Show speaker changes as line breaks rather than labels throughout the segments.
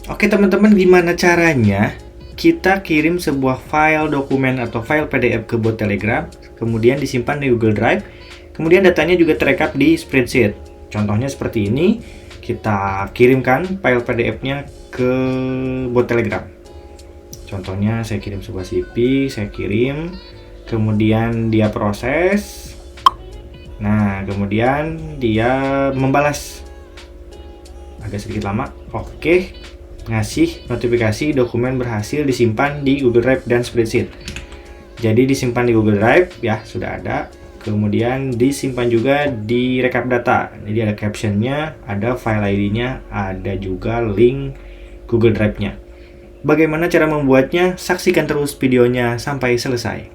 Oke teman-teman, gimana caranya kita kirim sebuah file dokumen atau file PDF ke bot Telegram, kemudian disimpan di Google Drive, kemudian datanya juga terekap di spreadsheet. Contohnya seperti ini, kita kirimkan file PDF-nya ke bot Telegram. Contohnya saya kirim sebuah CV, saya kirim, kemudian dia proses. Nah, kemudian dia membalas. Agak sedikit lama. Oke, ngasih notifikasi dokumen berhasil disimpan di Google Drive dan spreadsheet. Jadi disimpan di Google Drive ya, sudah ada. Kemudian disimpan juga di rekap data. Jadi ada captionnya, ada file ID-nya, ada juga link Google Drive-nya. Bagaimana cara membuatnya? Saksikan terus videonya sampai selesai.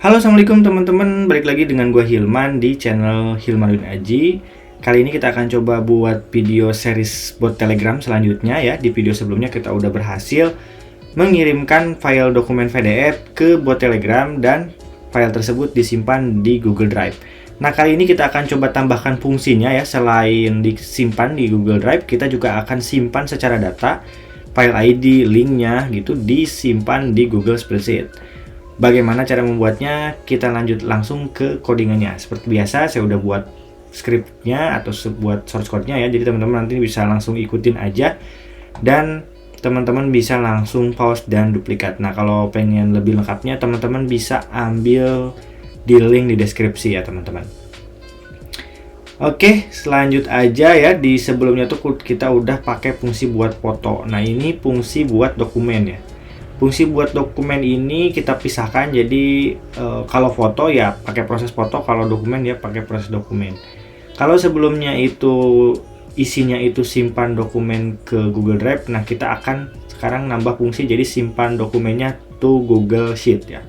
Halo, assalamualaikum teman-teman. Balik lagi dengan gue Hilman di channel Hilman Aji. Kali ini kita akan coba buat video series bot Telegram selanjutnya ya. Di video sebelumnya kita udah berhasil mengirimkan file dokumen PDF ke bot Telegram dan file tersebut disimpan di Google Drive. Nah, kali ini kita akan coba tambahkan fungsinya ya. Selain disimpan di Google Drive, kita juga akan simpan secara data file ID, linknya gitu disimpan di Google Spreadsheet. Bagaimana cara membuatnya? Kita lanjut langsung ke codingannya. Seperti biasa, saya udah buat scriptnya atau buat source code-nya ya. Jadi teman-teman nanti bisa langsung ikutin aja dan teman-teman bisa langsung pause dan duplikat. Nah, kalau pengen lebih lengkapnya, teman-teman bisa ambil di link di deskripsi ya teman-teman. Oke, selanjut aja ya. Di sebelumnya tuh kita udah pakai fungsi buat foto. Nah, ini fungsi buat dokumen ya. Fungsi buat dokumen ini kita pisahkan. Jadi kalau foto ya pakai proses foto, kalau dokumen ya pakai proses dokumen. Kalau sebelumnya itu isinya itu simpan dokumen ke Google Drive, nah kita akan sekarang nambah fungsi jadi simpan dokumennya to Google Sheet ya.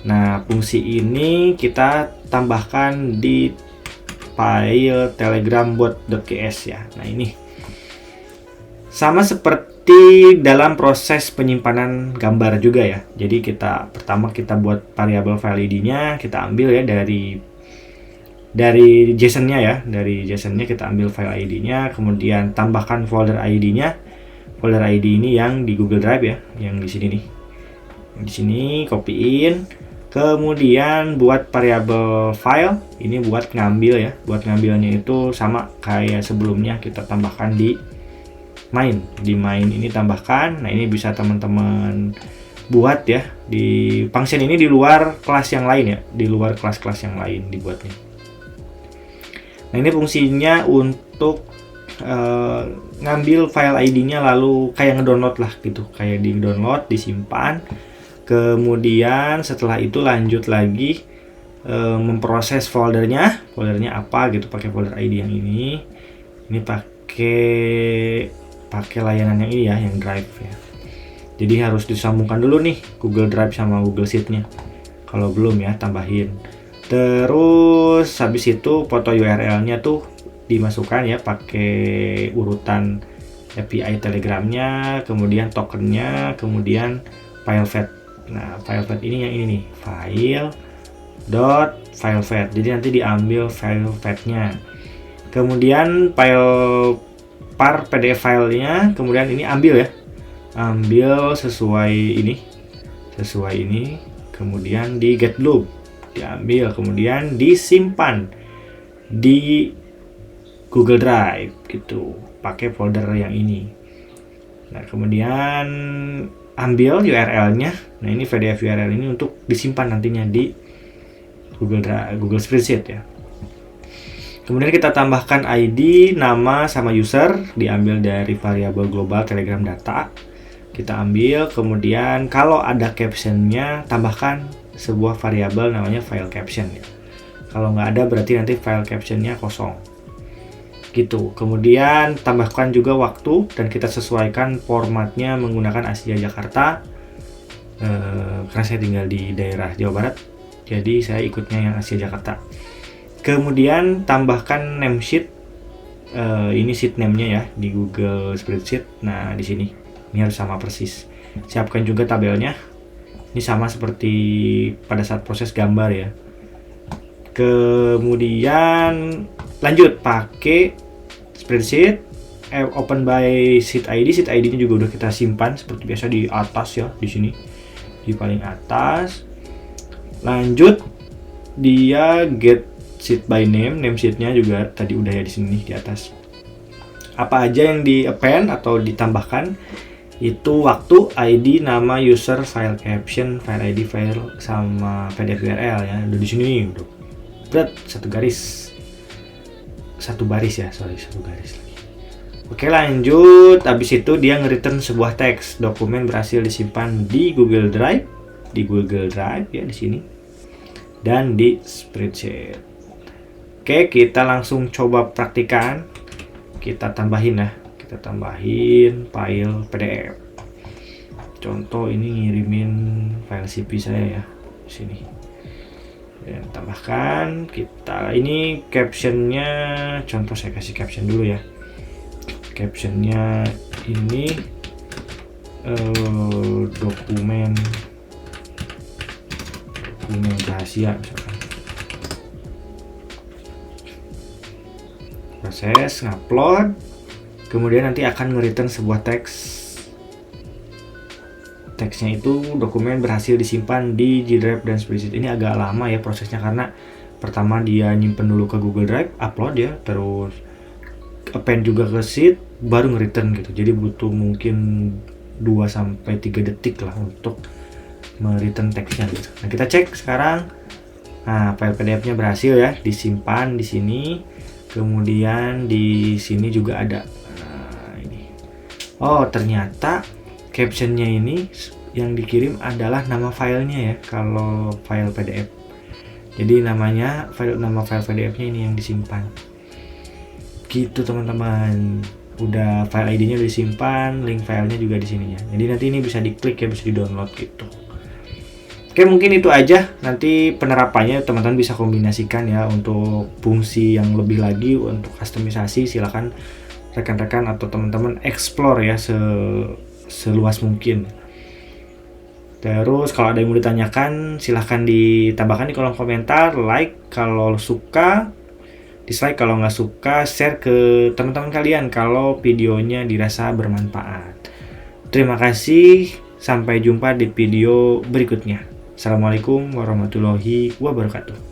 Nah, fungsi ini kita tambahkan di file telegram.bot.cs ya. Nah, ini sama seperti dalam proses penyimpanan gambar juga ya. Jadi pertama kita buat variabel file ID-nya, kita ambil ya dari JSON-nya ya. Dari JSON-nya kita ambil file ID-nya, kemudian tambahkan folder ID-nya. Folder ID ini yang di Google Drive ya, yang di sini nih. Di sini copyin, kemudian buat variabel file ini buat ngambil ya. Buat ngambilnya itu sama kayak sebelumnya, kita tambahkan di main. Di main ini tambahkan. Nah, ini bisa teman-teman buat ya di function ini di luar kelas yang lain ya, di luar kelas-kelas yang lain dibuatnya. Nah, ini fungsinya untuk ngambil file ID-nya lalu kayak ngedownload lah gitu, kayak di download, disimpan. Kemudian setelah itu lanjut lagi memproses foldernya apa gitu, pakai folder ID yang ini pakai layanan yang ini ya, yang Drive ya. Jadi harus disambungkan dulu nih Google Drive sama Google Sheet-nya. Kalau belum ya tambahin. Terus habis itu foto URL-nya tuh dimasukkan ya pakai urutan API Telegram-nya, kemudian tokennya, kemudian file fat. Nah, file fat ini yang ini nih, file fat. Jadi nanti diambil file fatnya. Kemudian file PDF filenya, kemudian ini ambil ya. Ambil sesuai ini, kemudian di get loop diambil, kemudian disimpan di Google Drive gitu, pakai folder yang ini. Nah, kemudian ambil URL-nya. Nah, ini PDF URL ini untuk disimpan nantinya di Google Spreadsheet ya. Kemudian kita tambahkan ID, nama, sama user, diambil dari variabel global Telegram data. Kita ambil, kemudian kalau ada captionnya, tambahkan sebuah variabel namanya file caption ya. Kalau nggak ada berarti nanti file captionnya kosong gitu. Kemudian tambahkan juga waktu dan kita sesuaikan formatnya menggunakan Asia Jakarta, karena saya tinggal di daerah Jawa Barat, jadi saya ikutnya yang Asia Jakarta. Kemudian tambahkan name sheet, ini sheet name-nya ya di Google Spreadsheet. Nah, di sini ini harus sama persis. Siapkan juga tabelnya. Ini sama seperti pada saat proses gambar ya. Kemudian lanjut pakai spreadsheet, open by sheet ID. Sheet ID-nya juga udah kita simpan seperti biasa di atas ya, di sini di paling atas. Lanjut dia get sheet by name sheet-nya juga tadi udah ya di sini di atas. Apa aja yang di append atau ditambahkan itu waktu, ID, nama, user, file caption, file ID, file sama PDF URL ya. Udah di sini udah berat satu baris ya, satu garis lagi. Oke, lanjut. Habis itu dia nge-return sebuah teks. Dokumen berhasil disimpan di Google Drive ya di sini dan di spreadsheet. Oke, kita langsung coba praktikan. Kita tambahin file PDF. Contoh ini ngirimin file CP saya ya di sini. Dan tambahkan kita ini captionnya, contoh saya kasih caption dulu ya. Captionnya ini dokumen rahasia misalkan. Proses ngupload, kemudian nanti akan nge-return sebuah teks. Teksnya itu dokumen berhasil disimpan di G Drive dan spreadsheet. Ini agak lama ya prosesnya karena pertama dia nyimpen dulu ke Google Drive, upload ya, terus append juga ke sheet, baru nge-return gitu. Jadi butuh mungkin 2-3 detik lah untuk me-return teksnya gitu. Nah, kita cek sekarang. Nah, file PDF-nya berhasil ya disimpan di sini. Kemudian di sini juga ada. Nah, ini. Oh, ternyata captionnya ini yang dikirim adalah nama filenya ya, kalau file PDF. Jadi nama file PDF-nya ini yang disimpan. Gitu teman-teman. Udah file ID-nya udah disimpan, link filenya juga di sininya. Jadi nanti ini bisa diklik ya, bisa di-download gitu. Oke, mungkin itu aja. Nanti penerapannya teman-teman bisa kombinasikan ya untuk fungsi yang lebih lagi untuk kustomisasi. Silakan rekan-rekan atau teman-teman explore ya seluas mungkin. Terus kalau ada yang mau ditanyakan silahkan ditambahkan di kolom komentar. Like kalau suka, dislike kalau nggak suka, share ke teman-teman kalian kalau videonya dirasa bermanfaat. Terima kasih, sampai jumpa di video berikutnya. Assalamualaikum warahmatullahi wabarakatuh.